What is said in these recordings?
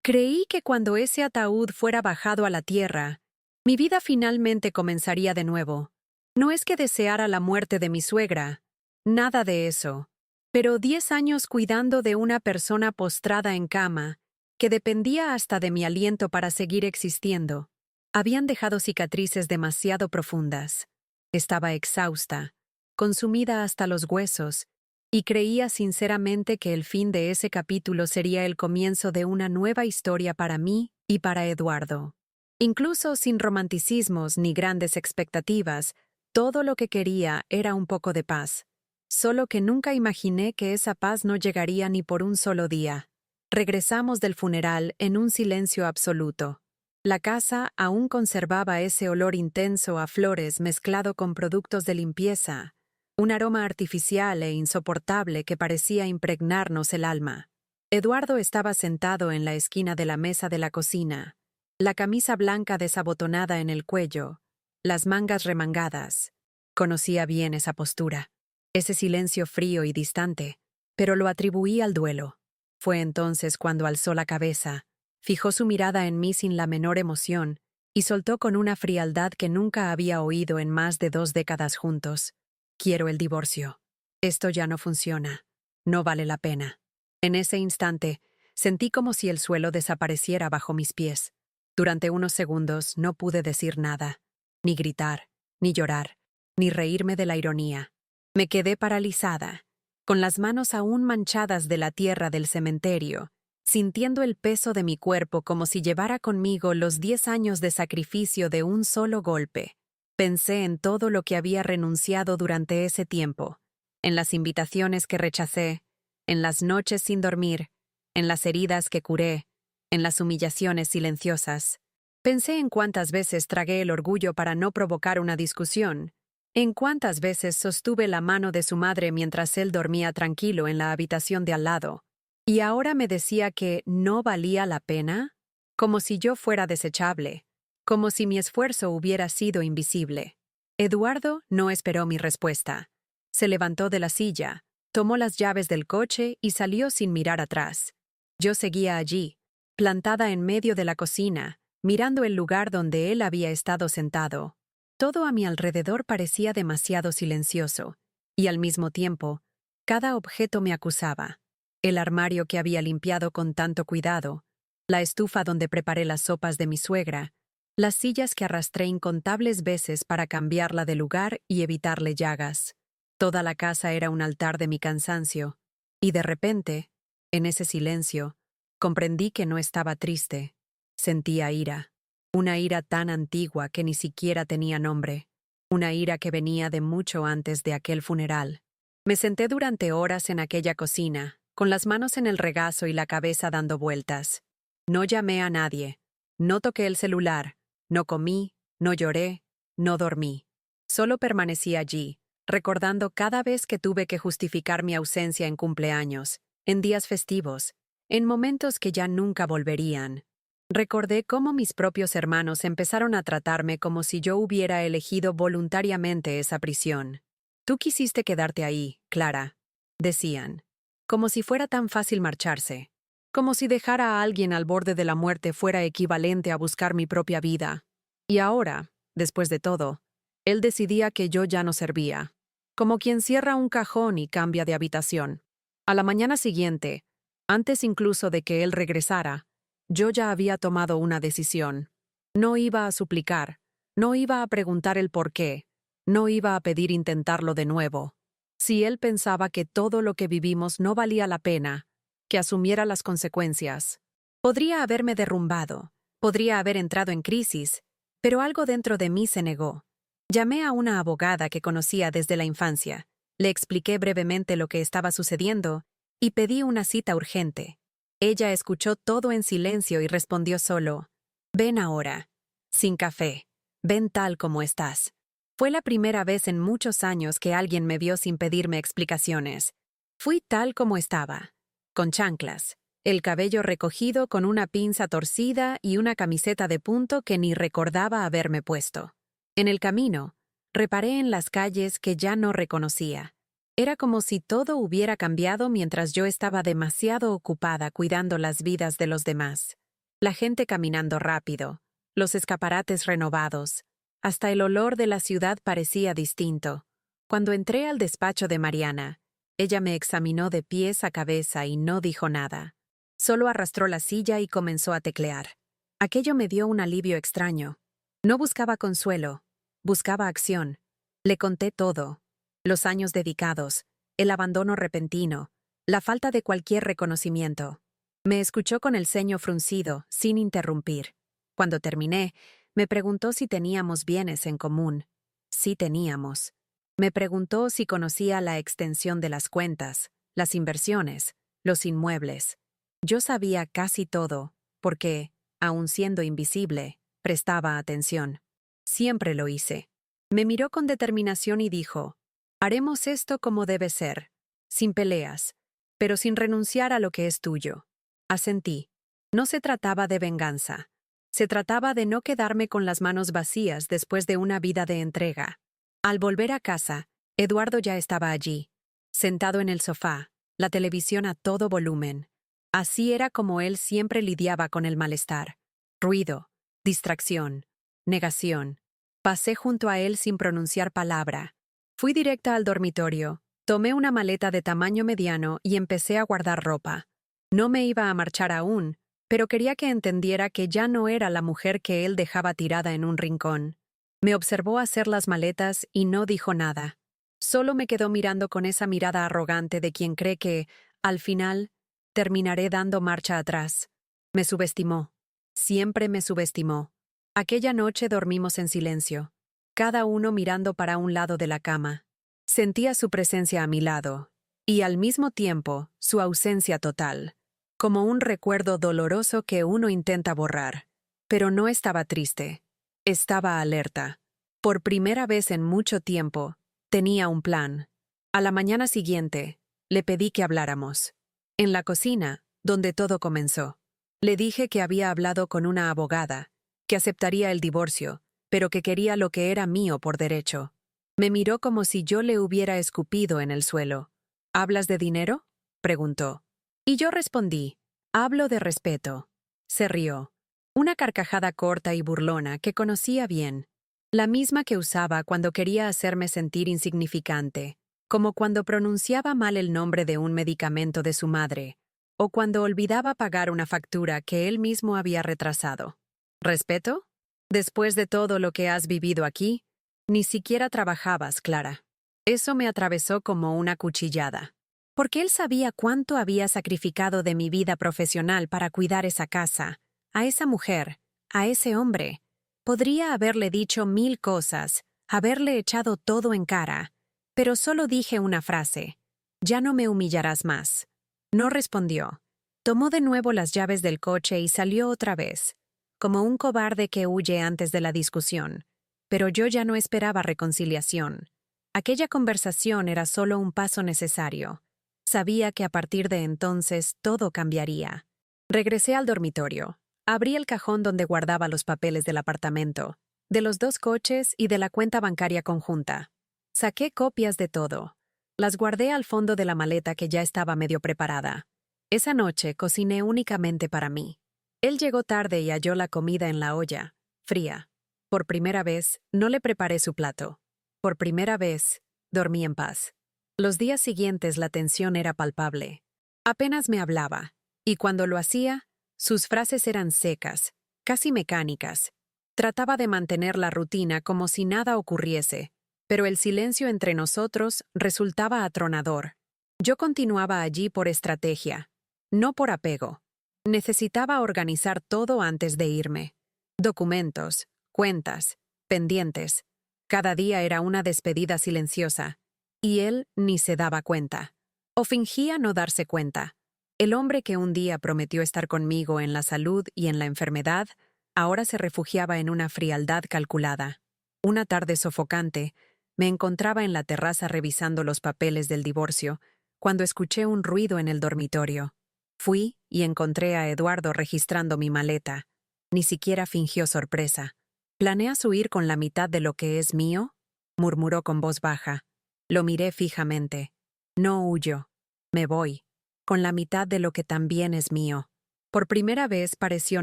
Creí que cuando ese ataúd fuera bajado a la tierra, mi vida finalmente comenzaría de nuevo. No es que deseara la muerte de mi suegra, nada de eso. Pero 10 años cuidando de una persona postrada en cama, que dependía hasta de mi aliento para seguir existiendo, habían dejado cicatrices demasiado profundas. Estaba exhausta, consumida hasta los huesos, y creía sinceramente que el fin de ese capítulo sería el comienzo de una nueva historia para mí y para Eduardo. Incluso sin romanticismos ni grandes expectativas, todo lo que quería era un poco de paz. Solo que nunca imaginé que esa paz no llegaría ni por un solo día. Regresamos del funeral en un silencio absoluto. La casa aún conservaba ese olor intenso a flores mezclado con productos de limpieza, un aroma artificial e insoportable que parecía impregnarnos el alma. Eduardo estaba sentado en la esquina de la mesa de la cocina, la camisa blanca desabotonada en el cuello, las mangas remangadas. Conocía bien esa postura, ese silencio frío y distante, pero lo atribuí al duelo. Fue entonces cuando alzó la cabeza, fijó su mirada en mí sin la menor emoción y soltó con una frialdad que nunca había oído en más de 2 décadas juntos. Quiero el divorcio. Esto ya no funciona. No vale la pena. En ese instante, sentí como si el suelo desapareciera bajo mis pies. Durante unos segundos no pude decir nada, ni gritar, ni llorar, ni reírme de la ironía. Me quedé paralizada, con las manos aún manchadas de la tierra del cementerio, sintiendo el peso de mi cuerpo como si llevara conmigo los 10 años de sacrificio de un solo golpe. Pensé en todo lo que había renunciado durante ese tiempo, en las invitaciones que rechacé, en las noches sin dormir, en las heridas que curé, en las humillaciones silenciosas. Pensé en cuántas veces tragué el orgullo para no provocar una discusión, en cuántas veces sostuve la mano de su madre mientras él dormía tranquilo en la habitación de al lado, y ahora me decía que no valía la pena, como si yo fuera desechable, como si mi esfuerzo hubiera sido invisible. Eduardo no esperó mi respuesta. Se levantó de la silla, tomó las llaves del coche y salió sin mirar atrás. Yo seguía allí, plantada en medio de la cocina, mirando el lugar donde él había estado sentado. Todo a mi alrededor parecía demasiado silencioso, y al mismo tiempo, cada objeto me acusaba. El armario que había limpiado con tanto cuidado, la estufa donde preparé las sopas de mi suegra, las sillas que arrastré incontables veces para cambiarla de lugar y evitarle llagas. Toda la casa era un altar de mi cansancio, y de repente, en ese silencio, comprendí que no estaba triste. Sentía ira. Una ira tan antigua que ni siquiera tenía nombre. Una ira que venía de mucho antes de aquel funeral. Me senté durante horas en aquella cocina, con las manos en el regazo y la cabeza dando vueltas. No llamé a nadie. No toqué el celular. No comí, no lloré, no dormí. Solo permanecí allí, recordando cada vez que tuve que justificar mi ausencia en cumpleaños, en días festivos, en momentos que ya nunca volverían. Recordé cómo mis propios hermanos empezaron a tratarme como si yo hubiera elegido voluntariamente esa prisión. Tú quisiste quedarte ahí, Clara, decían. Como si fuera tan fácil marcharse. Como si dejar a alguien al borde de la muerte fuera equivalente a buscar mi propia vida. Y ahora, después de todo, él decidía que yo ya no servía. Como quien cierra un cajón y cambia de habitación. A la mañana siguiente, antes incluso de que él regresara, yo ya había tomado una decisión. No iba a suplicar, no iba a preguntar el por qué, no iba a pedir intentarlo de nuevo. Si él pensaba que todo lo que vivimos no valía la pena, que asumiera las consecuencias. Podría haberme derrumbado, podría haber entrado en crisis, pero algo dentro de mí se negó. Llamé a una abogada que conocía desde la infancia, le expliqué brevemente lo que estaba sucediendo y pedí una cita urgente. Ella escuchó todo en silencio y respondió solo: «Ven ahora, sin café, ven tal como estás». Fue la primera vez en muchos años que alguien me vio sin pedirme explicaciones. Fui tal como estaba, con chanclas, el cabello recogido con una pinza torcida y una camiseta de punto que ni recordaba haberme puesto. En el camino, reparé en las calles que ya no reconocía. Era como si todo hubiera cambiado mientras yo estaba demasiado ocupada cuidando las vidas de los demás. La gente caminando rápido, los escaparates renovados, hasta el olor de la ciudad parecía distinto. Cuando entré al despacho de Mariana, ella me examinó de pies a cabeza y no dijo nada. Solo arrastró la silla y comenzó a teclear. Aquello me dio un alivio extraño. No buscaba consuelo, buscaba acción. Le conté todo. Los años dedicados, el abandono repentino, la falta de cualquier reconocimiento. Me escuchó con el ceño fruncido, sin interrumpir. Cuando terminé, me preguntó si teníamos bienes en común. Sí teníamos. Me preguntó si conocía la extensión de las cuentas, las inversiones, los inmuebles. Yo sabía casi todo, porque, aun siendo invisible, prestaba atención. Siempre lo hice. Me miró con determinación y dijo, haremos esto como debe ser, sin peleas, pero sin renunciar a lo que es tuyo. Asentí. No se trataba de venganza. Se trataba de no quedarme con las manos vacías después de una vida de entrega. Al volver a casa, Eduardo ya estaba allí, sentado en el sofá, la televisión a todo volumen. Así era como él siempre lidiaba con el malestar. Ruido, distracción, negación. Pasé junto a él sin pronunciar palabra. Fui directa al dormitorio, tomé una maleta de tamaño mediano y empecé a guardar ropa. No me iba a marchar aún, pero quería que entendiera que ya no era la mujer que él dejaba tirada en un rincón. Me observó hacer las maletas y no dijo nada. Solo me quedó mirando con esa mirada arrogante de quien cree que, al final, terminaré dando marcha atrás. Me subestimó. Siempre me subestimó. Aquella noche dormimos en silencio, cada uno mirando para un lado de la cama. Sentía su presencia a mi lado, y al mismo tiempo su ausencia total, como un recuerdo doloroso que uno intenta borrar. Pero no estaba triste. Estaba alerta. Por primera vez en mucho tiempo, tenía un plan. A la mañana siguiente, le pedí que habláramos. En la cocina, donde todo comenzó. Le dije que había hablado con una abogada, que aceptaría el divorcio, pero que quería lo que era mío por derecho. Me miró como si yo le hubiera escupido en el suelo. ¿Hablas de dinero?, preguntó. Y yo respondí, hablo de respeto. Se rió. Una carcajada corta y burlona que conocía bien. La misma que usaba cuando quería hacerme sentir insignificante, como cuando pronunciaba mal el nombre de un medicamento de su madre, o cuando olvidaba pagar una factura que él mismo había retrasado. ¿Respeto? Después de todo lo que has vivido aquí, ni siquiera trabajabas, Clara. Eso me atravesó como una cuchillada. Porque él sabía cuánto había sacrificado de mi vida profesional para cuidar esa casa, a esa mujer, a ese hombre. Podría haberle dicho 1000 cosas, haberle echado todo en cara, pero solo dije una frase. Ya no me humillarás más. No respondió. Tomó de nuevo las llaves del coche y salió otra vez, como un cobarde que huye antes de la discusión. Pero yo ya no esperaba reconciliación. Aquella conversación era solo un paso necesario. Sabía que a partir de entonces todo cambiaría. Regresé al dormitorio. Abrí el cajón donde guardaba los papeles del apartamento, de los 2 coches y de la cuenta bancaria conjunta. Saqué copias de todo. Las guardé al fondo de la maleta que ya estaba medio preparada. Esa noche cociné únicamente para mí. Él llegó tarde y halló la comida en la olla, fría. Por primera vez, no le preparé su plato. Por primera vez, dormí en paz. Los días siguientes la tensión era palpable. Apenas me hablaba, y cuando lo hacía, sus frases eran secas, casi mecánicas. Trataba de mantener la rutina como si nada ocurriese, pero el silencio entre nosotros resultaba atronador. Yo continuaba allí por estrategia, no por apego. Necesitaba organizar todo antes de irme. Documentos, cuentas, pendientes. Cada día era una despedida silenciosa, y él ni se daba cuenta. O fingía no darse cuenta. El hombre que un día prometió estar conmigo en la salud y en la enfermedad, ahora se refugiaba en una frialdad calculada. Una tarde sofocante, me encontraba en la terraza revisando los papeles del divorcio, cuando escuché un ruido en el dormitorio. Fui y encontré a Eduardo registrando mi maleta. Ni siquiera fingió sorpresa. ¿Planeas huir con la mitad de lo que es mío?, murmuró con voz baja. Lo miré fijamente. No huyo. Me voy. Con la mitad de lo que también es mío. Por primera vez pareció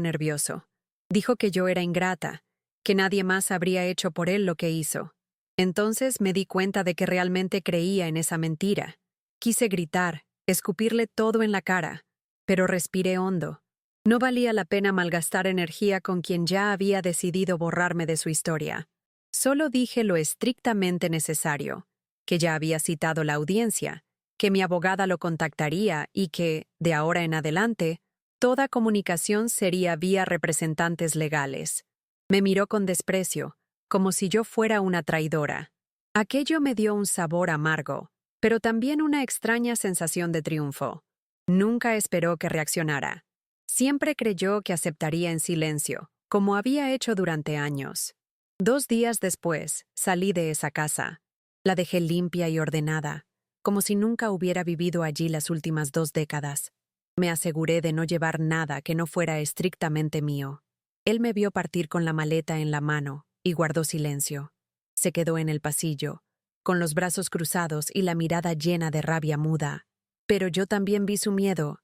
nervioso. Dijo que yo era ingrata, que nadie más habría hecho por él lo que hizo. Entonces me di cuenta de que realmente creía en esa mentira. Quise gritar, escupirle todo en la cara, pero respiré hondo. No valía la pena malgastar energía con quien ya había decidido borrarme de su historia. Solo dije lo estrictamente necesario, que ya había citado la audiencia, que mi abogada lo contactaría y que, de ahora en adelante, toda comunicación sería vía representantes legales. Me miró con desprecio, como si yo fuera una traidora. Aquello me dio un sabor amargo, pero también una extraña sensación de triunfo. Nunca esperó que reaccionara. Siempre creyó que aceptaría en silencio, como había hecho durante años. 2 días después, salí de esa casa. La dejé limpia y ordenada, como si nunca hubiera vivido allí las últimas 2 décadas. Me aseguré de no llevar nada que no fuera estrictamente mío. Él me vio partir con la maleta en la mano y guardó silencio. Se quedó en el pasillo, con los brazos cruzados y la mirada llena de rabia muda. Pero yo también vi su miedo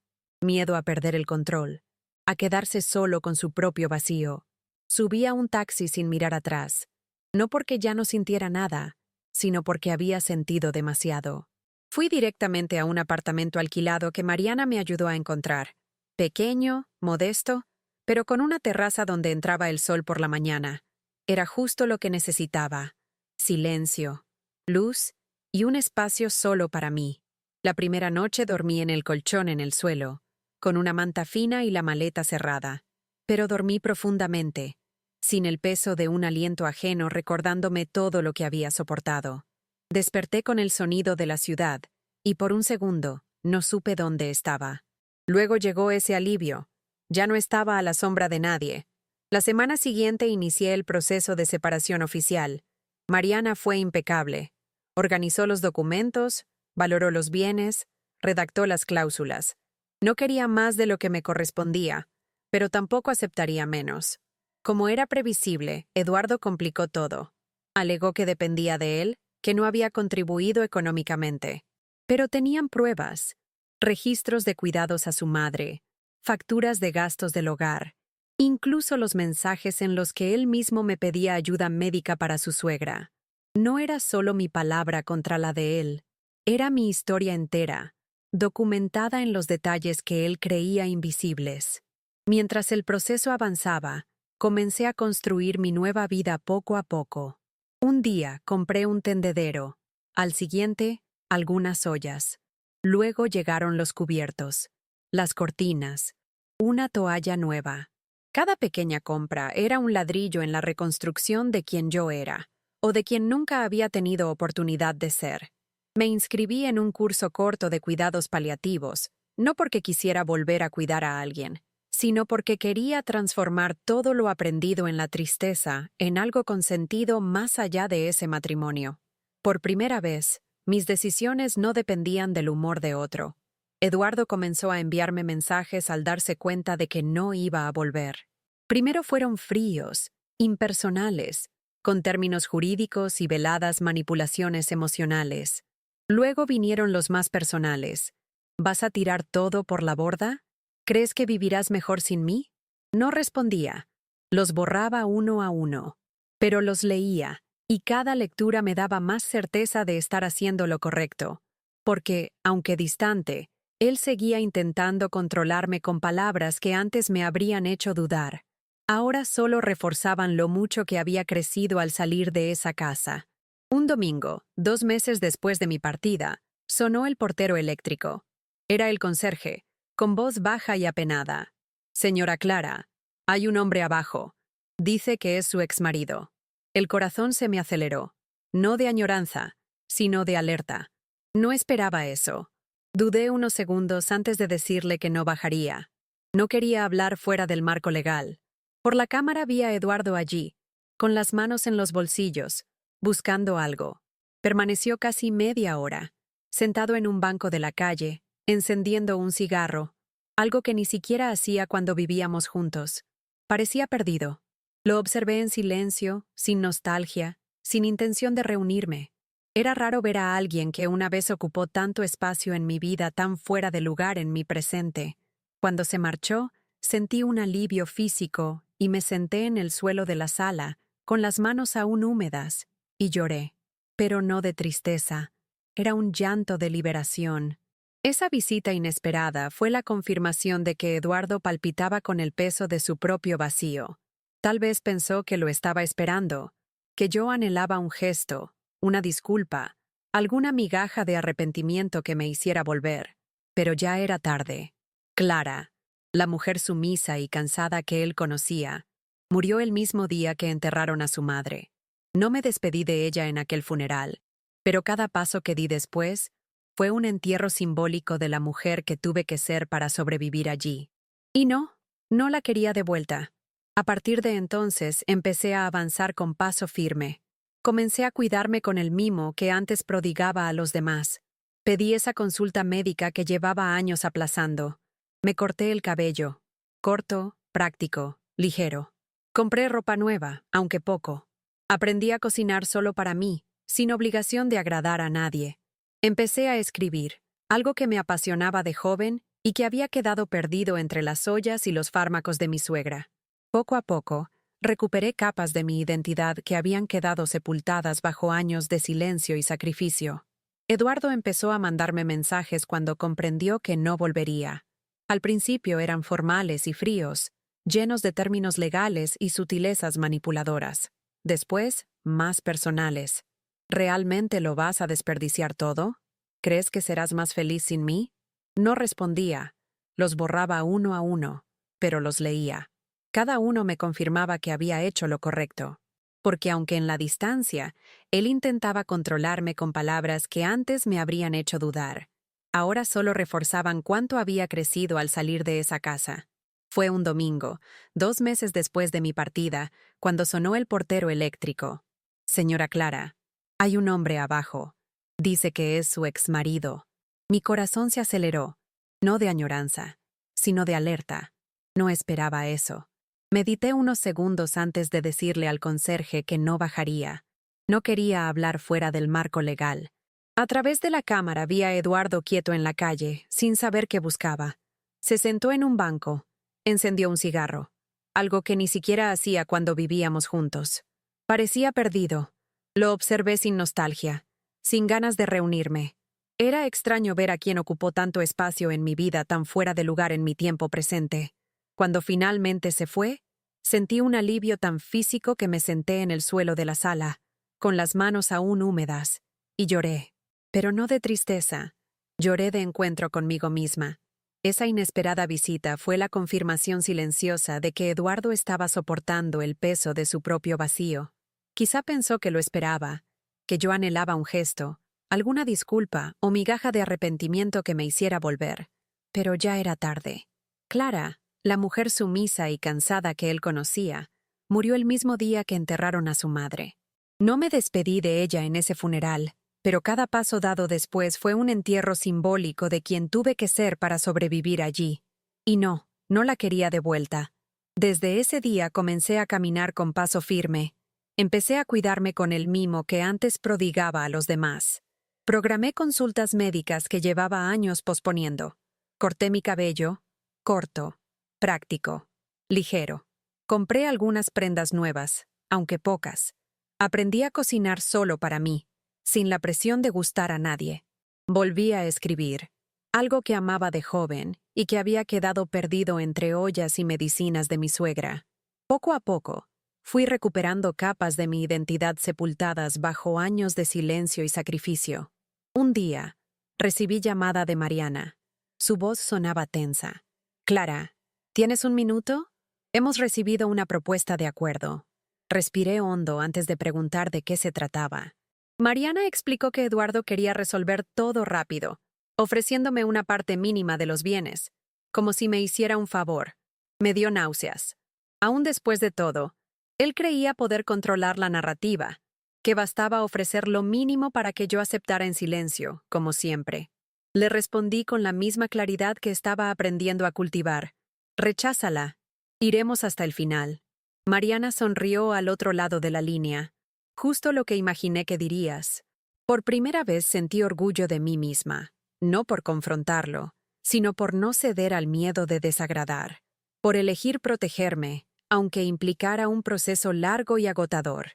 a perder el control, a quedarse solo con su propio vacío. Subí a un taxi sin mirar atrás, no porque ya no sintiera nada, sino porque había sentido demasiado. Fui directamente a un apartamento alquilado que Mariana me ayudó a encontrar. Pequeño, modesto, pero con una terraza donde entraba el sol por la mañana. Era justo lo que necesitaba. Silencio, luz y un espacio solo para mí. La primera noche dormí en el colchón en el suelo, con una manta fina y la maleta cerrada. Pero dormí profundamente, sin el peso de un aliento ajeno recordándome todo lo que había soportado. Desperté con el sonido de la ciudad, y por un segundo no supe dónde estaba. Luego llegó ese alivio. Ya no estaba a la sombra de nadie. La semana siguiente inicié el proceso de separación oficial. Mariana fue impecable. Organizó los documentos, valoró los bienes, redactó las cláusulas. No quería más de lo que me correspondía, pero tampoco aceptaría menos. Como era previsible, Eduardo complicó todo. Alegó que dependía de él, que no había contribuido económicamente. Pero tenían pruebas, registros de cuidados a su madre, facturas de gastos del hogar, incluso los mensajes en los que él mismo me pedía ayuda médica para su suegra. No era solo mi palabra contra la de él, era mi historia entera, documentada en los detalles que él creía invisibles. Mientras el proceso avanzaba, comencé a construir mi nueva vida poco a poco. Un día compré un tendedero, al siguiente, algunas ollas. Luego llegaron los cubiertos, las cortinas, una toalla nueva. Cada pequeña compra era un ladrillo en la reconstrucción de quien yo era, o de quien nunca había tenido oportunidad de ser. Me inscribí en un curso corto de cuidados paliativos, no porque quisiera volver a cuidar a alguien, sino porque quería transformar todo lo aprendido en la tristeza en algo con sentido más allá de ese matrimonio. Por primera vez, mis decisiones no dependían del humor de otro. Eduardo comenzó a enviarme mensajes al darse cuenta de que no iba a volver. Primero fueron fríos, impersonales, con términos jurídicos y veladas manipulaciones emocionales. Luego vinieron los más personales. ¿Vas a tirar todo por la borda? ¿Crees que vivirás mejor sin mí? No respondía. Los borraba uno a uno. Pero los leía, y cada lectura me daba más certeza de estar haciendo lo correcto. Porque, aunque distante, él seguía intentando controlarme con palabras que antes me habrían hecho dudar. Ahora solo reforzaban lo mucho que había crecido al salir de esa casa. Un domingo, 2 meses después de mi partida, sonó el portero eléctrico. Era el conserje, con voz baja y apenada. «Señora Clara, hay un hombre abajo. Dice que es su exmarido». El corazón se me aceleró. No de añoranza, sino de alerta. No esperaba eso. Dudé unos segundos antes de decirle que no bajaría. No quería hablar fuera del marco legal. Por la cámara vi a Eduardo allí, con las manos en los bolsillos, buscando algo. Permaneció casi media hora, sentado en un banco de la calle, encendiendo un cigarro, algo que ni siquiera hacía cuando vivíamos juntos. Parecía perdido. Lo observé en silencio, sin nostalgia, sin intención de reunirme. Era raro ver a alguien que una vez ocupó tanto espacio en mi vida tan fuera de lugar en mi presente. Cuando se marchó, Sentí un alivio físico y me senté en el suelo de la sala, con las manos aún húmedas, y lloré. Pero no de tristeza, era un llanto de liberación. Esa visita inesperada fue la confirmación de que Eduardo palpitaba con el peso de su propio vacío. Tal vez pensó que lo estaba esperando, que yo anhelaba un gesto, una disculpa, alguna migaja de arrepentimiento que me hiciera volver. Pero ya era tarde. Clara, la mujer sumisa y cansada que él conocía, murió el mismo día que enterraron a su madre. No me despedí de ella en aquel funeral, pero cada paso que di después fue un entierro simbólico de la mujer que tuve que ser para sobrevivir allí. Y no la quería de vuelta. A partir de entonces empecé a avanzar con paso firme. Comencé a cuidarme con el mimo que antes prodigaba a los demás. Pedí esa consulta médica que llevaba años aplazando. Me corté el cabello. Corto, práctico, ligero. Compré ropa nueva, aunque poco. Aprendí a cocinar solo para mí, sin obligación de agradar a nadie. Empecé a escribir, algo que me apasionaba de joven y que había quedado perdido entre las ollas y los fármacos de mi suegra. Poco a poco, recuperé capas de mi identidad que habían quedado sepultadas bajo años de silencio y sacrificio. Eduardo empezó a mandarme mensajes cuando comprendió que no volvería. Al principio eran formales y fríos, llenos de términos legales y sutilezas manipuladoras. Después, más personales. ¿Realmente lo vas a desperdiciar todo? ¿Crees que serás más feliz sin mí? No respondía. Los borraba uno a uno, pero los leía. Cada uno me confirmaba que había hecho lo correcto. Porque aunque en la distancia, él intentaba controlarme con palabras que antes me habrían hecho dudar, ahora solo reforzaban cuánto había crecido al salir de esa casa. Fue un domingo, 2 meses después de mi partida, cuando sonó el portero eléctrico. Señora Clara, hay un hombre abajo. Dice que es su exmarido. Mi corazón se aceleró, no de añoranza, sino de alerta. No esperaba eso. Medité unos segundos antes de decirle al conserje que no bajaría. No quería hablar fuera del marco legal. A través de la cámara vi a Eduardo quieto en la calle, sin saber qué buscaba. Se sentó en un banco. Encendió un cigarro, algo que ni siquiera hacía cuando vivíamos juntos. Parecía perdido. Lo observé sin nostalgia, sin ganas de reunirme. Era extraño ver a quien ocupó tanto espacio en mi vida tan fuera de lugar en mi tiempo presente. Cuando finalmente se fue, sentí un alivio tan físico que me senté en el suelo de la sala, con las manos aún húmedas, y lloré. Pero no de tristeza, lloré de encuentro conmigo misma. Esa inesperada visita fue la confirmación silenciosa de que Eduardo estaba soportando el peso de su propio vacío. Quizá pensó que lo esperaba, que yo anhelaba un gesto, alguna disculpa o migaja de arrepentimiento que me hiciera volver. Pero ya era tarde. Clara, la mujer sumisa y cansada que él conocía, murió el mismo día que enterraron a su madre. No me despedí de ella en ese funeral, pero cada paso dado después fue un entierro simbólico de quien tuve que ser para sobrevivir allí. Y no la quería de vuelta. Desde ese día comencé a caminar con paso firme. Empecé a cuidarme con el mimo que antes prodigaba a los demás. Programé consultas médicas que llevaba años posponiendo. Corté mi cabello, corto, práctico, ligero. Compré algunas prendas nuevas, aunque pocas. Aprendí a cocinar solo para mí, sin la presión de gustar a nadie. Volví a escribir, algo que amaba de joven y que había quedado perdido entre ollas y medicinas de mi suegra. Poco a poco, fui recuperando capas de mi identidad sepultadas bajo años de silencio y sacrificio. Un día, recibí llamada de Mariana. Su voz sonaba tensa. Clara, ¿tienes un minuto? Hemos recibido una propuesta de acuerdo. Respiré hondo antes de preguntar de qué se trataba. Mariana explicó que Eduardo quería resolver todo rápido, ofreciéndome una parte mínima de los bienes, como si me hiciera un favor. Me dio náuseas. Aún después de todo, él creía poder controlar la narrativa, que bastaba ofrecer lo mínimo para que yo aceptara en silencio, como siempre. Le respondí con la misma claridad que estaba aprendiendo a cultivar. Recházala. Iremos hasta el final. Mariana sonrió al otro lado de la línea. Justo lo que imaginé que dirías. Por primera vez sentí orgullo de mí misma, no por confrontarlo, sino por no ceder al miedo de desagradar. por elegir protegerme, aunque implicara un proceso largo y agotador.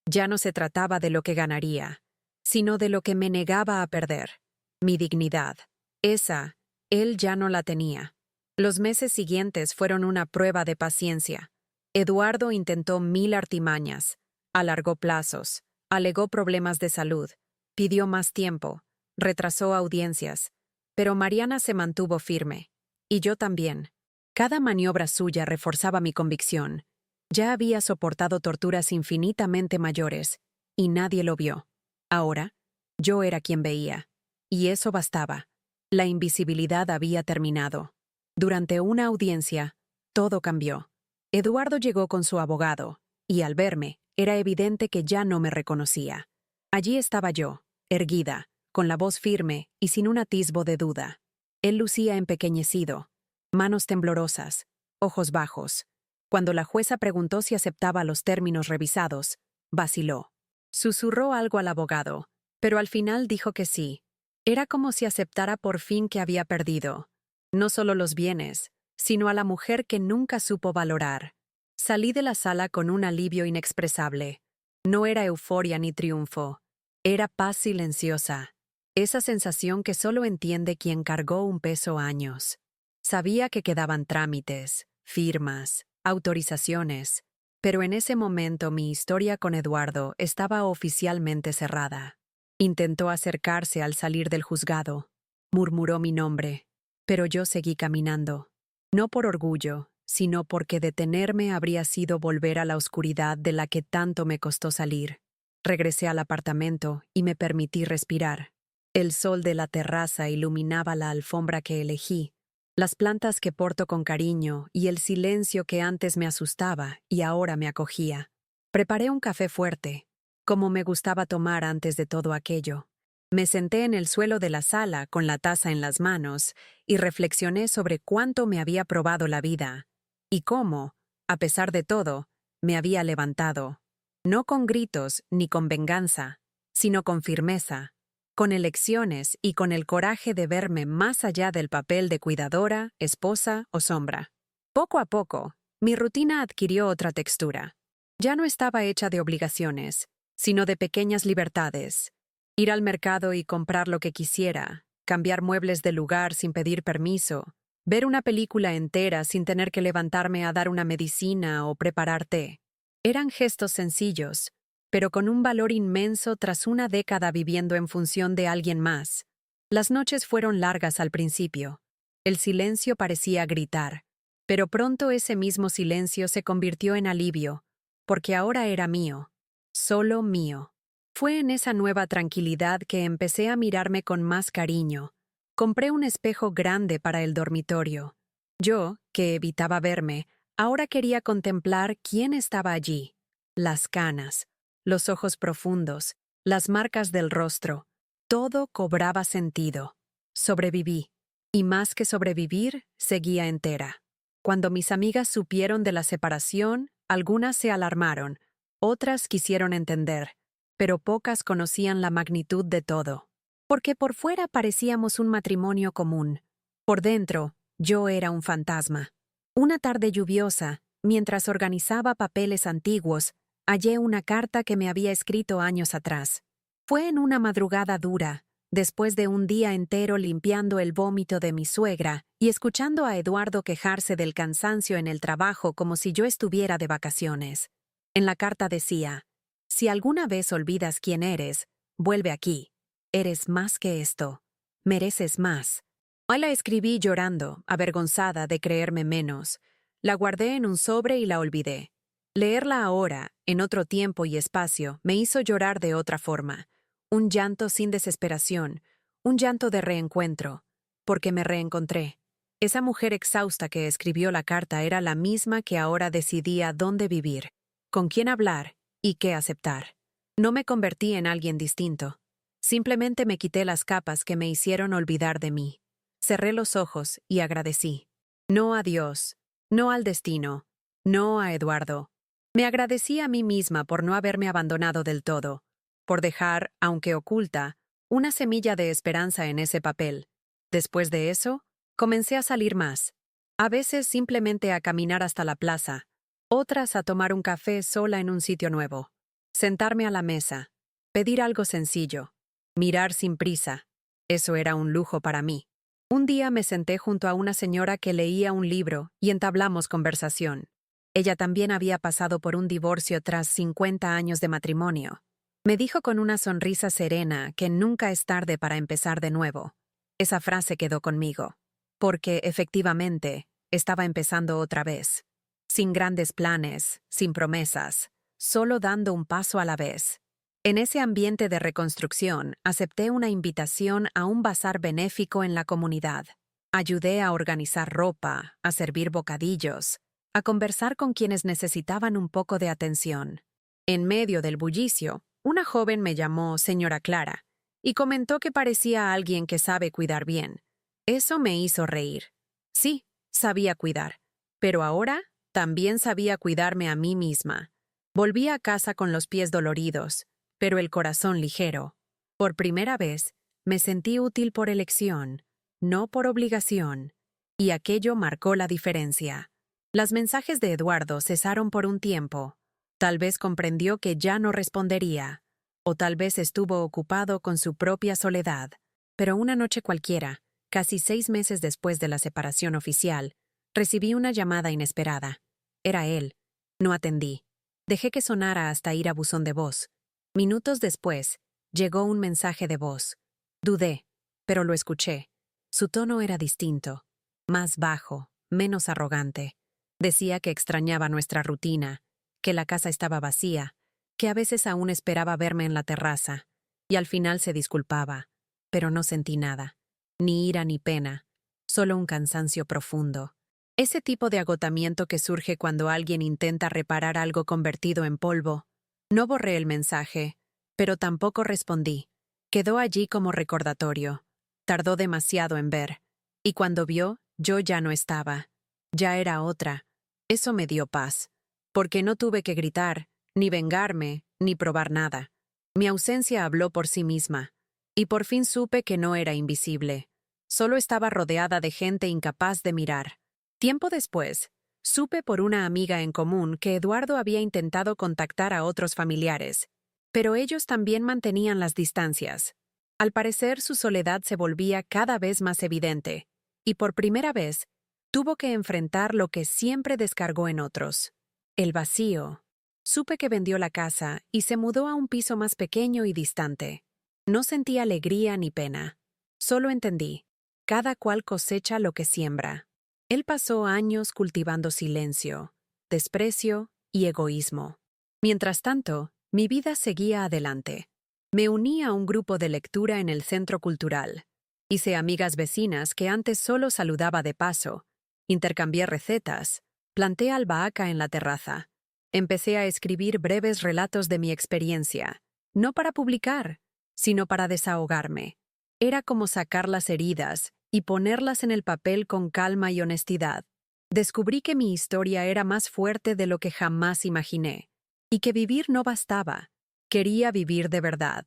Ya no se trataba de lo que ganaría, sino de lo que me negaba a perder. Mi dignidad. Esa, él ya no la tenía. Los meses siguientes fueron una prueba de paciencia. Eduardo intentó 1000 artimañas, alargó plazos, alegó problemas de salud, pidió más tiempo, retrasó audiencias, pero Mariana se mantuvo firme. Y yo también. Cada maniobra suya reforzaba mi convicción. Ya había soportado torturas infinitamente mayores, y nadie lo vio. Ahora, yo era quien veía. Y eso bastaba. La invisibilidad había terminado. Durante una audiencia, todo cambió. Eduardo llegó con su abogado, y al verme, era evidente que ya no me reconocía. Allí estaba yo, erguida, con la voz firme y sin un atisbo de duda. Él lucía empequeñecido, manos temblorosas, ojos bajos. Cuando la jueza preguntó si aceptaba los términos revisados, vaciló. Susurró algo al abogado, pero al final dijo que sí. Era como si aceptara por fin que había perdido. No solo los bienes, sino a la mujer que nunca supo valorar. Salí de la sala con un alivio inexpresable. No era euforia ni triunfo. Era paz silenciosa. Esa sensación que solo entiende quien cargó un peso años. Sabía que quedaban trámites, firmas, autorizaciones, pero en ese momento mi historia con Eduardo estaba oficialmente cerrada. Intentó acercarse al salir del juzgado. Murmuró mi nombre, pero yo seguí caminando. No por orgullo, sino porque detenerme habría sido volver a la oscuridad de la que tanto me costó salir. Regresé al apartamento y me permití respirar. El sol de la terraza iluminaba la alfombra que elegí, las plantas que porto con cariño y el silencio que antes me asustaba y ahora me acogía. Preparé un café fuerte, como me gustaba tomar antes de todo aquello. Me senté en el suelo de la sala con la taza en las manos y reflexioné sobre cuánto me había probado la vida y cómo, a pesar de todo, me había levantado. No con gritos ni con venganza, sino con firmeza, con elecciones y con el coraje de verme más allá del papel de cuidadora, esposa o sombra. Poco a poco, mi rutina adquirió otra textura. Ya no estaba hecha de obligaciones, sino de pequeñas libertades. Ir al mercado y comprar lo que quisiera, cambiar muebles de lugar sin pedir permiso, ver una película entera sin tener que levantarme a dar una medicina o preparar té. Eran gestos sencillos, pero con un valor inmenso tras una década viviendo en función de alguien más. Las noches fueron largas al principio. El silencio parecía gritar, pero pronto ese mismo silencio se convirtió en alivio, porque ahora era mío, solo mío. Fue en esa nueva tranquilidad que empecé a mirarme con más cariño. Compré un espejo grande para el dormitorio. Yo, que evitaba verme, ahora quería contemplar quién estaba allí. Las canas, los ojos profundos, las marcas del rostro. Todo cobraba sentido. Sobreviví. Y más que sobrevivir, seguía entera. Cuando mis amigas supieron de la separación, algunas se alarmaron, otras quisieron entender, pero pocas conocían la magnitud de todo. Porque por fuera parecíamos un matrimonio común. Por dentro, yo era un fantasma. Una tarde lluviosa, mientras organizaba papeles antiguos, hallé una carta que me había escrito años atrás. Fue en una madrugada dura, después de un día entero limpiando el vómito de mi suegra y escuchando a Eduardo quejarse del cansancio en el trabajo como si yo estuviera de vacaciones. En la carta decía: si alguna vez olvidas quién eres, vuelve aquí. Eres más que esto. Mereces más. Hoy la escribí llorando, avergonzada de creerme menos. La guardé en un sobre y la olvidé. Leerla ahora, en otro tiempo y espacio, me hizo llorar de otra forma. Un llanto sin desesperación, un llanto de reencuentro, porque me reencontré. Esa mujer exhausta que escribió la carta era la misma que ahora decidía dónde vivir, con quién hablar y qué aceptar. No me convertí en alguien distinto. Simplemente me quité las capas que me hicieron olvidar de mí. Cerré los ojos y agradecí. No a Dios, no al destino, no a Eduardo. Me agradecí a mí misma por no haberme abandonado del todo, por dejar, aunque oculta, una semilla de esperanza en ese papel. Después de eso, comencé a salir más. A veces simplemente a caminar hasta la plaza, otras a tomar un café sola en un sitio nuevo, sentarme a la mesa, pedir algo sencillo, mirar sin prisa. Eso era un lujo para mí. Un día me senté junto a una señora que leía un libro y entablamos conversación. Ella también había pasado por un divorcio tras 50 años de matrimonio. Me dijo con una sonrisa serena que nunca es tarde para empezar de nuevo. Esa frase quedó conmigo, porque efectivamente estaba empezando otra vez, sin grandes planes, sin promesas, solo dando un paso a la vez. En ese ambiente de reconstrucción, acepté una invitación a un bazar benéfico en la comunidad. Ayudé a organizar ropa, a servir bocadillos, a conversar con quienes necesitaban un poco de atención. En medio del bullicio, una joven me llamó señora Clara y comentó que parecía alguien que sabe cuidar bien. Eso me hizo reír. Sí, sabía cuidar, pero ahora también sabía cuidarme a mí misma. Volví a casa con los pies doloridos, pero el corazón ligero. Por primera vez, me sentí útil por elección, no por obligación, y aquello marcó la diferencia. Los mensajes de Eduardo cesaron por un tiempo. Tal vez comprendió que ya no respondería, o tal vez estuvo ocupado con su propia soledad. Pero una noche cualquiera, casi 6 meses después de la separación oficial, recibí una llamada inesperada. Era él. No atendí. Dejé que sonara hasta ir a buzón de voz. Minutos después, llegó un mensaje de voz. Dudé, pero lo escuché. Su tono era distinto, más bajo, menos arrogante. Decía que extrañaba nuestra rutina, que la casa estaba vacía, que a veces aún esperaba verme en la terraza, y al final se disculpaba, pero no sentí nada, ni ira ni pena, solo un cansancio profundo. Ese tipo de agotamiento que surge cuando alguien intenta reparar algo convertido en polvo. No borré el mensaje, pero tampoco respondí. Quedó allí como recordatorio. Tardó demasiado en ver, y cuando vio, yo ya no estaba. Ya era otra. Eso me dio paz, porque no tuve que gritar, ni vengarme, ni probar nada. Mi ausencia habló por sí misma, y por fin supe que no era invisible. Solo estaba rodeada de gente incapaz de mirar. Tiempo después, supe por una amiga en común que Eduardo había intentado contactar a otros familiares, pero ellos también mantenían las distancias. Al parecer, su soledad se volvía cada vez más evidente, y por primera vez, tuvo que enfrentar lo que siempre descargó en otros: el vacío. Supe que vendió la casa y se mudó a un piso más pequeño y distante. No sentí alegría ni pena. Solo entendí: cada cual cosecha lo que siembra. Él pasó años cultivando silencio, desprecio y egoísmo. Mientras tanto, mi vida seguía adelante. Me uní a un grupo de lectura en el centro cultural. Hice amigas vecinas que antes solo saludaba de paso. Intercambié recetas. Planté albahaca en la terraza. Empecé a escribir breves relatos de mi experiencia, no para publicar, sino para desahogarme. Era como sacar las heridas y ponerlas en el papel con calma y honestidad. Descubrí que mi historia era más fuerte de lo que jamás imaginé, y que vivir no bastaba. Quería vivir de verdad.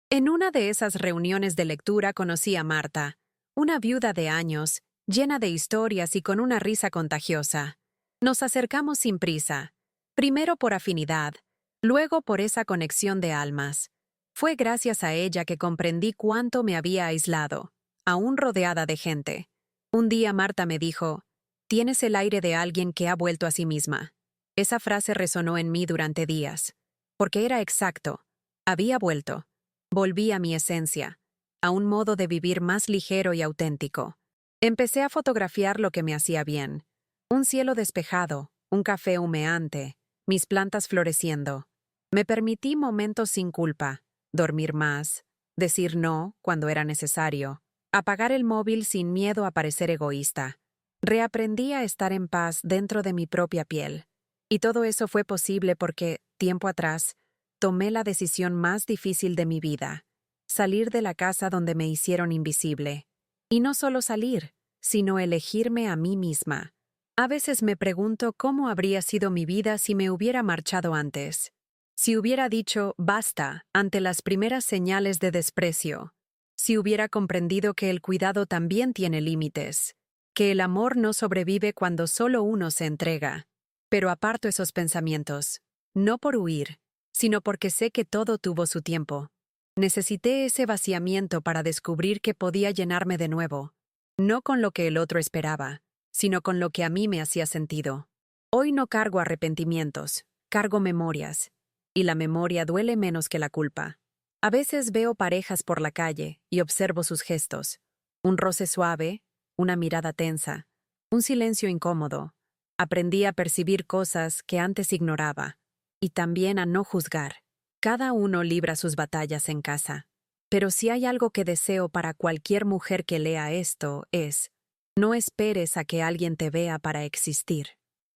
En una de esas reuniones de lectura conocí a Marta, una viuda de años, llena de historias y con una risa contagiosa. Nos acercamos sin prisa, primero por afinidad, luego por esa conexión de almas. Fue gracias a ella que comprendí cuánto me había aislado, aún rodeada de gente. Un día Marta me dijo: «Tienes el aire de alguien que ha vuelto a sí misma». Esa frase resonó en mí durante días, porque era exacto. Había vuelto. Volví a mi esencia, a un modo de vivir más ligero y auténtico. Empecé a fotografiar lo que me hacía bien. Un cielo despejado, un café humeante, mis plantas floreciendo. Me permití momentos sin culpa, dormir más, decir no cuando era necesario, apagar el móvil sin miedo a parecer egoísta. Reaprendí a estar en paz dentro de mi propia piel. Y todo eso fue posible porque, tiempo atrás, tomé la decisión más difícil de mi vida: salir de la casa donde me hicieron invisible. Y no solo salir, sino elegirme a mí misma. A veces me pregunto cómo habría sido mi vida si me hubiera marchado antes. Si hubiera dicho basta ante las primeras señales de desprecio. Si hubiera comprendido que el cuidado también tiene límites. que el amor no sobrevive cuando solo uno se entrega. Pero aparto esos pensamientos, no por huir, sino porque sé que todo tuvo su tiempo. Necesité ese vaciamiento para descubrir que podía llenarme de nuevo, no con lo que el otro esperaba, sino con lo que a mí me hacía sentido. Hoy no cargo arrepentimientos, cargo memorias, y la memoria duele menos que la culpa. A veces veo parejas por la calle y observo sus gestos, un roce suave, una mirada tensa, un silencio incómodo. Aprendí a percibir cosas que antes ignoraba, y también a no juzgar. Cada uno libra sus batallas en casa. Pero si hay algo que deseo para cualquier mujer que lea esto es, no esperes a que alguien te vea para existir.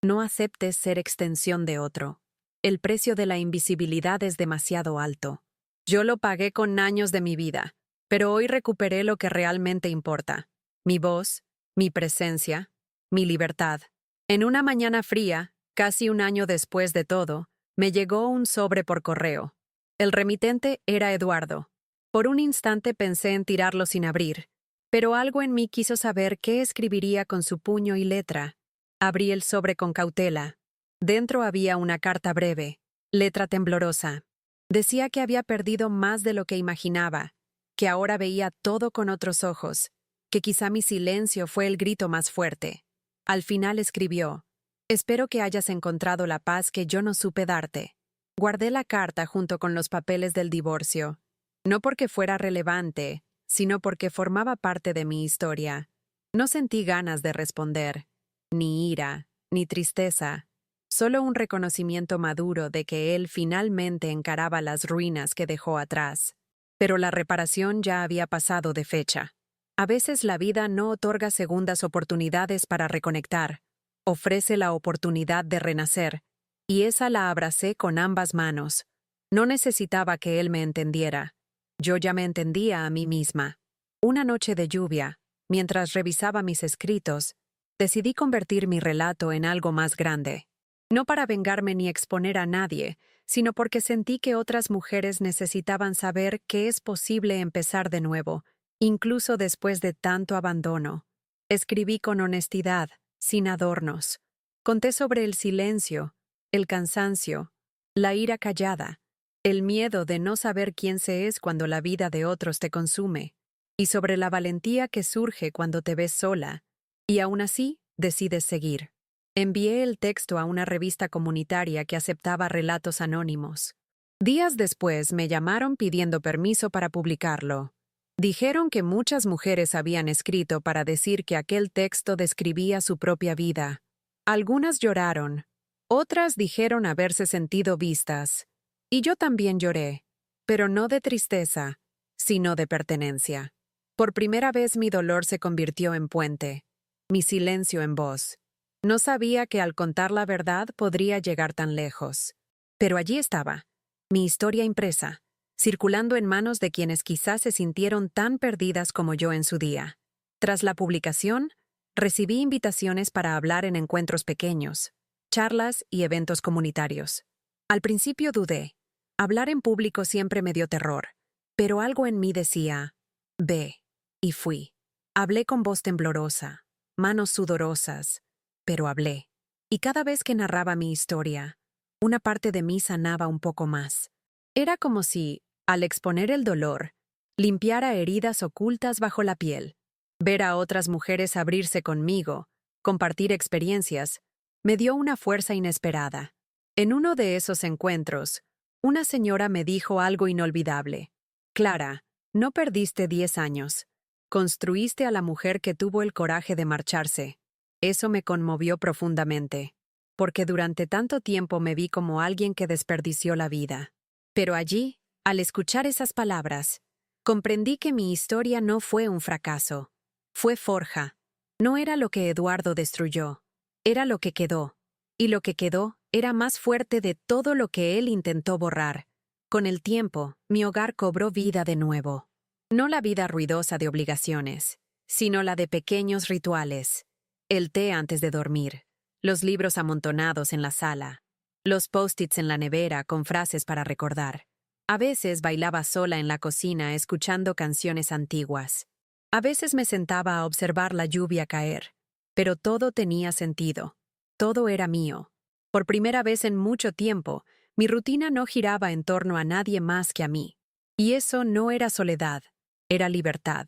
No aceptes ser extensión de otro. El precio de la invisibilidad es demasiado alto. Yo lo pagué con años de mi vida, pero hoy recuperé lo que realmente importa. Mi voz, mi presencia, mi libertad. En una mañana fría, casi un año después de todo, me llegó un sobre por correo. El remitente era Eduardo. Por un instante pensé en tirarlo sin abrir, pero algo en mí quiso saber qué escribiría con su puño y letra. Abrí el sobre con cautela. Dentro había una carta breve, letra temblorosa. Decía que había perdido más de lo que imaginaba, que ahora veía todo con otros ojos, que quizá mi silencio fue el grito más fuerte. Al final escribió: «Espero que hayas encontrado la paz que yo no supe darte». Guardé la carta junto con los papeles del divorcio, no porque fuera relevante, sino porque formaba parte de mi historia. No sentí ganas de responder, ni ira, ni tristeza, solo un reconocimiento maduro de que él finalmente encaraba las ruinas que dejó atrás. Pero la reparación ya había pasado de fecha. A veces la vida no otorga segundas oportunidades para reconectar, ofrece la oportunidad de renacer, y esa la abracé con ambas manos. No necesitaba que él me entendiera. Yo ya me entendía a mí misma. Una noche de lluvia, mientras revisaba mis escritos, decidí convertir mi relato en algo más grande. No para vengarme ni exponer a nadie, sino porque sentí que otras mujeres necesitaban saber que es posible empezar de nuevo, incluso después de tanto abandono. Escribí con honestidad, sin adornos. Conté sobre el silencio, el cansancio, la ira callada, el miedo de no saber quién se es cuando la vida de otros te consume, y sobre la valentía que surge cuando te ves sola, y aún así decides seguir. Envié el texto a una revista comunitaria que aceptaba relatos anónimos. Días después me llamaron pidiendo permiso para publicarlo. Dijeron que muchas mujeres habían escrito para decir que aquel texto describía su propia vida. Algunas lloraron, otras dijeron haberse sentido vistas, y yo también lloré, pero no de tristeza, sino de pertenencia. Por primera vez mi dolor se convirtió en puente, mi silencio en voz. No sabía que al contar la verdad podría llegar tan lejos. Pero allí estaba, mi historia impresa, circulando en manos de quienes quizás se sintieron tan perdidas como yo en su día. Tras la publicación, recibí invitaciones para hablar en encuentros pequeños, charlas y eventos comunitarios. Al principio dudé. Hablar en público siempre me dio terror, pero algo en mí decía, ve, y fui. Hablé con voz temblorosa, manos sudorosas, pero hablé. Y cada vez que narraba mi historia, una parte de mí sanaba un poco más. Era como si, al exponer el dolor, limpiara heridas ocultas bajo la piel. Ver a otras mujeres abrirse conmigo, compartir experiencias, me dio una fuerza inesperada. En uno de esos encuentros, una señora me dijo algo inolvidable. Clara, no perdiste 10 años. Construiste a la mujer que tuvo el coraje de marcharse. Eso me conmovió profundamente, porque durante tanto tiempo me vi como alguien que desperdició la vida. Pero allí, al escuchar esas palabras, comprendí que mi historia no fue un fracaso. Fue forja. No era lo que Eduardo destruyó, era lo que quedó. Y lo que quedó era más fuerte de todo lo que él intentó borrar. Con el tiempo, mi hogar cobró vida de nuevo. No la vida ruidosa de obligaciones, sino la de pequeños rituales. El té antes de dormir, los libros amontonados en la sala, los post-its en la nevera con frases para recordar. A veces bailaba sola en la cocina escuchando canciones antiguas. A veces me sentaba a observar la lluvia caer, pero todo tenía sentido. Todo era mío. Por primera vez en mucho tiempo, mi rutina no giraba en torno a nadie más que a mí. Y eso no era soledad, era libertad.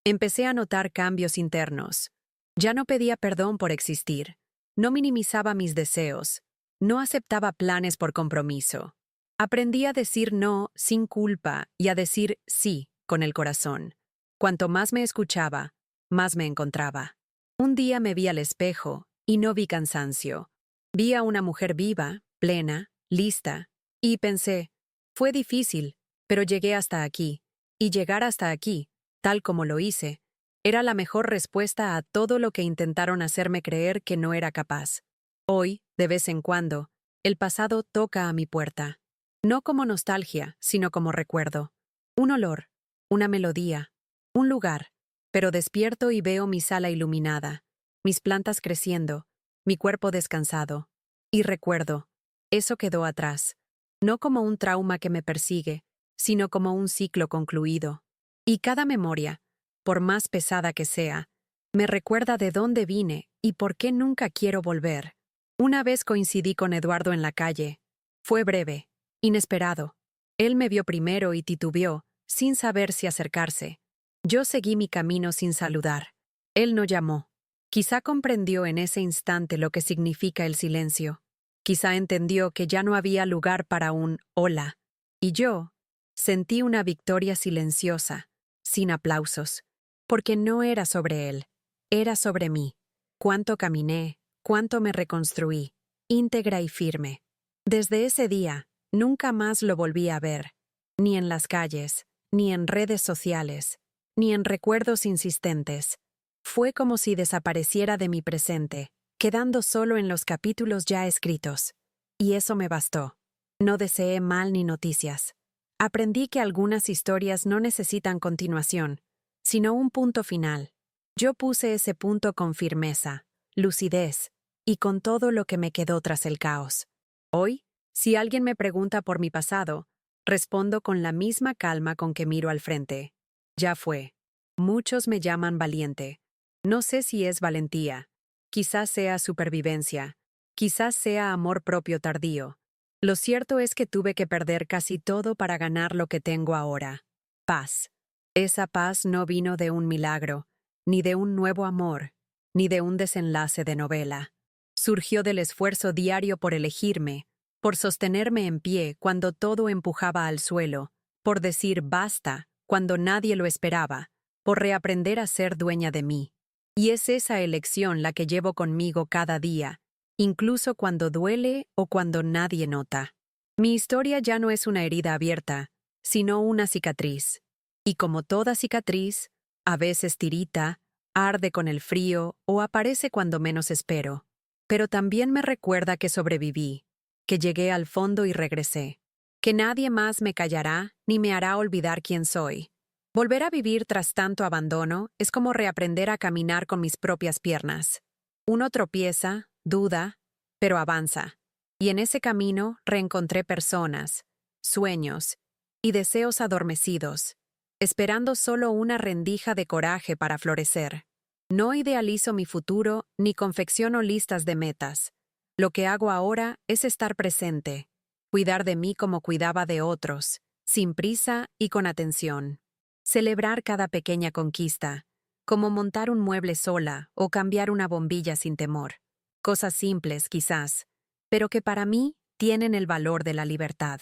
Empecé a notar cambios internos. Ya no pedía perdón por existir. No minimizaba mis deseos. No aceptaba planes por compromiso. Aprendí a decir no sin culpa y a decir sí con el corazón. Cuanto más me escuchaba, más me encontraba. Un día me vi al espejo y no vi cansancio. Vi a una mujer viva, plena, lista, y pensé, fue difícil, pero llegué hasta aquí, y llegar hasta aquí, tal como lo hice, era la mejor respuesta a todo lo que intentaron hacerme creer que no era capaz. Hoy, de vez en cuando, el pasado toca a mi puerta. No como nostalgia, sino como recuerdo. Un olor, una melodía, un lugar, pero despierto y veo mi sala iluminada, mis plantas creciendo, mi cuerpo descansado. Y recuerdo, eso quedó atrás, no como un trauma que me persigue, sino como un ciclo concluido. Y cada memoria, por más pesada que sea, me recuerda de dónde vine y por qué nunca quiero volver. Una vez coincidí con Eduardo en la calle. Fue breve, inesperado. Él me vio primero y titubeó, sin saber si acercarse. Yo seguí mi camino sin saludar. Él no llamó. Quizá comprendió en ese instante lo que significa el silencio. Quizá entendió que ya no había lugar para un hola. Y yo sentí una victoria silenciosa, sin aplausos, porque no era sobre él, era sobre mí. Cuánto caminé, cuánto me reconstruí, íntegra y firme. Desde ese día, nunca más lo volví a ver, ni en las calles, ni en redes sociales, ni en recuerdos insistentes. Fue como si desapareciera de mi presente, quedando solo en los capítulos ya escritos. Y eso me bastó. No deseé mal ni noticias. Aprendí que algunas historias no necesitan continuación, sino un punto final. Yo puse ese punto con firmeza, lucidez, y con todo lo que me quedó tras el caos. Hoy, si alguien me pregunta por mi pasado, respondo con la misma calma con que miro al frente. Ya fue. Muchos me llaman valiente. No sé si es valentía. Quizás sea supervivencia. Quizás sea amor propio tardío. Lo cierto es que tuve que perder casi todo para ganar lo que tengo ahora. Paz. Esa paz no vino de un milagro, ni de un nuevo amor, ni de un desenlace de novela. Surgió del esfuerzo diario por elegirme, por sostenerme en pie cuando todo empujaba al suelo, por decir basta cuando nadie lo esperaba, por reaprender a ser dueña de mí. Y es esa elección la que llevo conmigo cada día, incluso cuando duele o cuando nadie nota. Mi historia ya no es una herida abierta, sino una cicatriz. Y como toda cicatriz, a veces tirita, arde con el frío o aparece cuando menos espero. Pero también me recuerda que sobreviví, que llegué al fondo y regresé, que nadie más me callará ni me hará olvidar quién soy. Volver a vivir tras tanto abandono es como reaprender a caminar con mis propias piernas. Uno tropieza, duda, pero avanza. Y en ese camino reencontré personas, sueños y deseos adormecidos, esperando solo una rendija de coraje para florecer. No idealizo mi futuro ni confecciono listas de metas. Lo que hago ahora es estar presente, cuidar de mí como cuidaba de otros, sin prisa y con atención. Celebrar cada pequeña conquista, como montar un mueble sola o cambiar una bombilla sin temor. Cosas simples, quizás, pero que para mí tienen el valor de la libertad.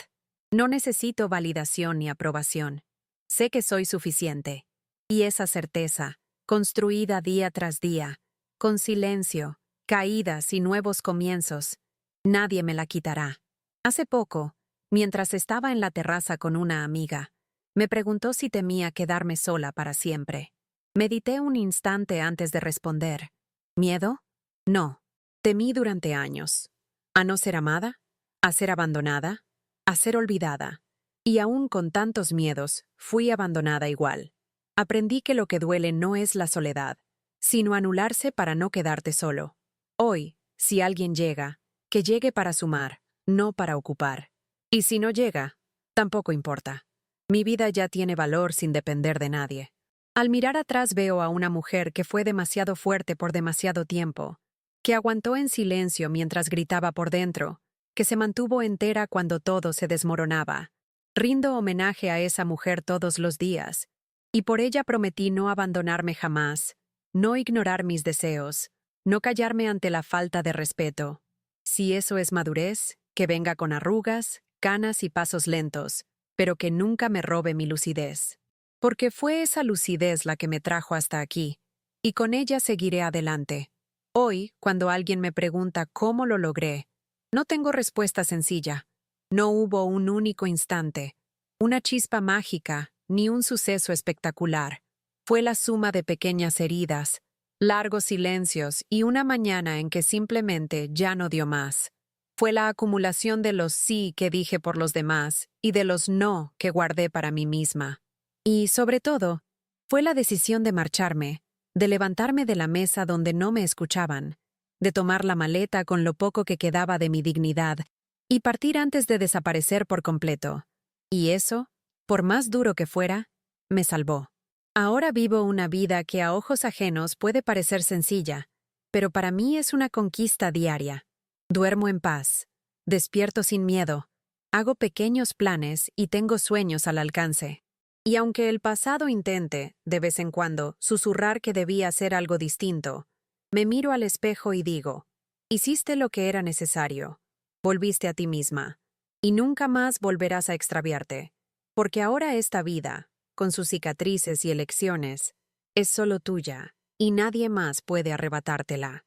No necesito validación ni aprobación. Sé que soy suficiente. Y esa certeza, construida día tras día, con silencio, caídas y nuevos comienzos, nadie me la quitará. Hace poco, mientras estaba en la terraza con una amiga, me preguntó si temía quedarme sola para siempre. Medité un instante antes de responder. ¿Miedo? No. Temí durante años. ¿A no ser amada? ¿A ser abandonada? ¿A ser olvidada? Y aún con tantos miedos, fui abandonada igual. Aprendí que lo que duele no es la soledad, sino anularse para no quedarte solo. Hoy, si alguien llega, que llegue para sumar, no para ocupar. Y si no llega, tampoco importa. Mi vida ya tiene valor sin depender de nadie. Al mirar atrás veo a una mujer que fue demasiado fuerte por demasiado tiempo, que aguantó en silencio mientras gritaba por dentro, que se mantuvo entera cuando todo se desmoronaba. Rindo homenaje a esa mujer todos los días, y por ella prometí no abandonarme jamás, no ignorar mis deseos, no callarme ante la falta de respeto. Si eso es madurez, que venga con arrugas, canas y pasos lentos, pero que nunca me robe mi lucidez. Porque fue esa lucidez la que me trajo hasta aquí, y con ella seguiré adelante. Hoy, cuando alguien me pregunta cómo lo logré, no tengo respuesta sencilla. No hubo un único instante, una chispa mágica, ni un suceso espectacular. Fue la suma de pequeñas heridas, largos silencios y una mañana en que simplemente ya no dio más. Fue la acumulación de los sí que dije por los demás y de los no que guardé para mí misma. Y, sobre todo, fue la decisión de marcharme, de levantarme de la mesa donde no me escuchaban, de tomar la maleta con lo poco que quedaba de mi dignidad y partir antes de desaparecer por completo. Y eso, por más duro que fuera, me salvó. Ahora vivo una vida que a ojos ajenos puede parecer sencilla, pero para mí es una conquista diaria. Duermo en paz, despierto sin miedo, hago pequeños planes y tengo sueños al alcance. Y aunque el pasado intente, de vez en cuando, susurrar que debía hacer algo distinto, me miro al espejo y digo, hiciste lo que era necesario, volviste a ti misma, y nunca más volverás a extraviarte, porque ahora esta vida, con sus cicatrices y elecciones, es solo tuya, y nadie más puede arrebatártela.